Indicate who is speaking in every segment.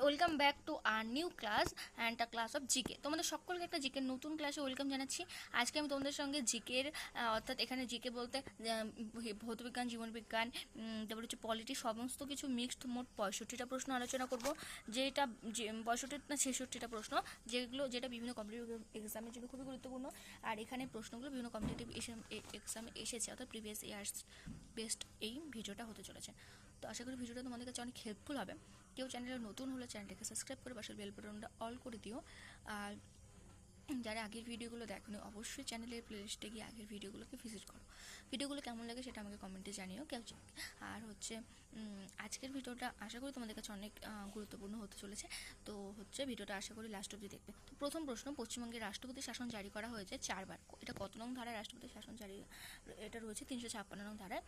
Speaker 1: Welcome back to our new class and a class of GK. তোমাদের সকলকে একটা জিকের নতুন ক্লাসে ওয়েলকাম জানাচ্ছি। আজকে আমি তোমাদের সঙ্গে জিকের অর্থাৎ এখানে জিকে বলতে ভৌতবিজ্ঞান, জীবনবিজ্ঞান, তারপর হচ্ছে পলিটি, সমস্ত কিছু মিক্সড মোট 65টা প্রশ্ন আলোচনা করব। যেটা 65 না 66টা প্রশ্ন, যেটা বিভিন্ন কম্পিটিটিভ এক্সামের জন্য খুবই গুরুত্বপূর্ণ। আর এখানে প্রশ্নগুলো বিভিন্ন কম্পিটিটিভ এক্সামে এসেছে, অর্থাৎ প্রিভিয়াস ইয়ার্স বেস্ট এই ভিডিওটা হতে চলেছে। তো আশা করি ভিডিওটা তোমাদের কাছে অনেক হেল্পফুল হবে। কেউ চ্যানেলে নতুন হলে চ্যানেলটাকে সাবস্ক্রাইব করে পাশের বেল বাটনটা অল করে দিও। আর যারা আগের ভিডিওগুলো দেখোনি অবশ্যই চ্যানেলের প্লেলিস্টে গিয়ে আগের ভিডিওগুলোকে ভিজিট করো। ভিডিওগুলো কেমন লাগে সেটা আমাকে কমেন্টে জানিও। আর হচ্ছে আজকের ভিডিওটা আশা করি তোমাদের কাছে অনেক গুরুত্বপূর্ণ হতে চলেছে। তো হচ্ছে ভিডিওটা আশা করি লাস্ট অবধি দেখবে। তো প্রথম প্রশ্ন, পশ্চিমবঙ্গের রাষ্ট্রপতি শাসন জারি করা হয়েছে 4 বার। এটা কত নং ধারায় রাষ্ট্রপতি শাসন জারি? এটা রয়েছে 356 নং ধারায়।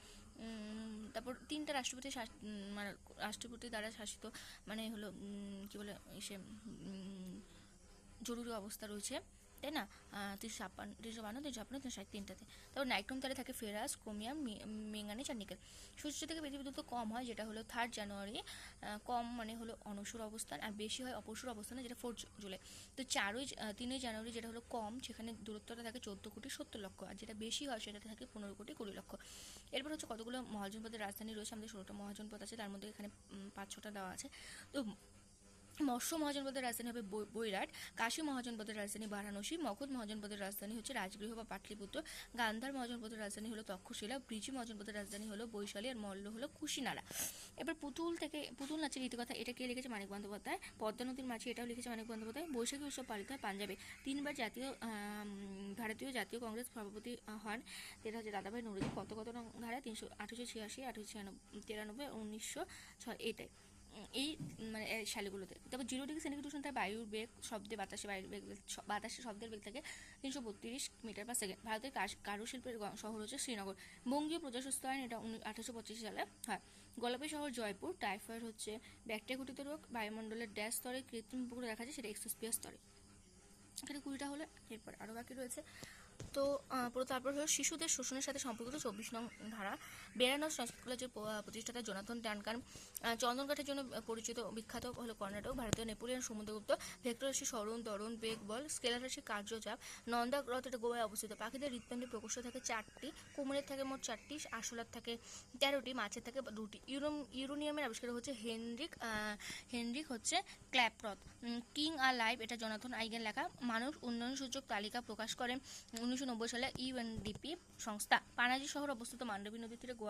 Speaker 1: তারপর 3টা মানে রাষ্ট্রপতি দ্বারা শাসিত মানে হলো কি বলে সে জরুরি অবস্থা রয়েছে, তাই না? 352, 353, 360 তারপর নাইট্রোম তারে থাকে ফেরাস, ক্রোমিয়াম, ম্যাঙ্গানিজ আর নিকেল। সূর্য থেকে পৃথিবী দূরত্ব কম হয় যেটা হলো 3 জানুয়ারি, কম মানে হলো অনসুর অবস্থান, আর বেশি হয় অপসুর অবস্থানে যেটা 4 জুলাই। তো 3 জানুয়ারি যেটা হলো কম, সেখানে দূরত্বটা থাকে 14,70,00,000, আর যেটা বেশি হয় সেটাতে থাকে 15,20,00,000। এরপর হচ্ছে কতগুলো মহাজনপদের রাজধানী রয়েছে, আমাদের 16টা মহাজনপদ আছে, তার মধ্যে এখানে 5-6টা দেওয়া আছে। তো মৎস্য মহাজনপদের রাজধানী হবে বৈরাট, কাশী মহাজনপদের রাজধানী বারাণসী, মগধ মহাজনপদের রাজধানী হচ্ছে রাজগৃহ বা পাটলিপুত্র, গান্ধার মহাজনপদের রাজধানী হলো তক্ষশিলা, বৃজি মহাজনপদের রাজধানী হলো বৈশালী, আর মল্ল হলো কুশিনারা। এবার পুতুল নাচের ইতিকথা, এটা কে লিখেছে? মানিক বন্দ্যোপাধ্যায়। পদ্মা নদীর মাঝি, এটাও লিখেছে মানিক বন্দ্যোপাধ্যায়। বৈশাখী উৎসব পালিত হয় পাঞ্জাবে। 3বার ভারতীয় জাতীয় কংগ্রেস সভাপতি হন, যেটা হচ্ছে দাদাভাই নৌরোজি। কত নং ধারায়? 1886, 1893, 1906, এইটাই এই মানে সালগুলোতে। তারপর 0 ডিগ্রি সেন্টিগ্রেড উষ্ণতায় তার বায়ুর বেগ বাতাসে শব্দের বেগ থাকে 332 মিটার পার সেকেন্ড। ভারতের কারুশিল্পের শহর হচ্ছে শ্রীনগর। বঙ্গীয় প্রজাস্বাস্থ্য আইন, এটা 1885 সালে হয়। গোলাপী শহর জয়পুর। টাইফয়েড হচ্ছে ব্যাকটেরিয়া ঘটিত রোগ। বায়ুমণ্ডলের ড্যাশ স্তরে কৃত্রিম পুকুরে দেখা যায়, সেটা এক্সোস্ফিয়ার স্তরে। এখানে 20টা হলে এরপর আরও বাকি রয়েছে। তো তারপর হলো শিশুদের শোষণের সাথে সম্পর্কিত 24 নং ধারা। বেরানস সংস্কৃত কলেজের প্রতিষ্ঠাতা জোনাথন ডানকান। চন্দনকাঠের জন্য পরিচিত বিখ্যাত হলো কর্ণাটক। ভারতীয় নেপোলিয়ন সমুদ্রগুপ্ত। ভেক্টর রাশি সরণ ত্বরণ বেগ বল। স্কেলার রাশি কার্যচাপ। নন্দা হ্রদ, এটা গোয়ায় অবস্থিত। পাখিদের হৃৎপিণ্ডে প্রকোষ্ঠ থাকে 4টি, কুমিরের থাকে মোট 4টি, আরশোলার থাকে 13টি, মাছের থাকে 2টি। ইউরেনিয়ামের আবিষ্কার হচ্ছে হেনরিক হচ্ছে ক্ল্যাপরথ। কিং আর লাইভ, এটা জোনাথন আইগেন লেখা। মানুষ উন্নয়ন সূচক তালিকা প্রকাশ করে 1990 সালে ইউএনডিপি সংস্থা। পানাজি শহর অবস্থিত মান্ডবী নদীর তীরে। গোয়া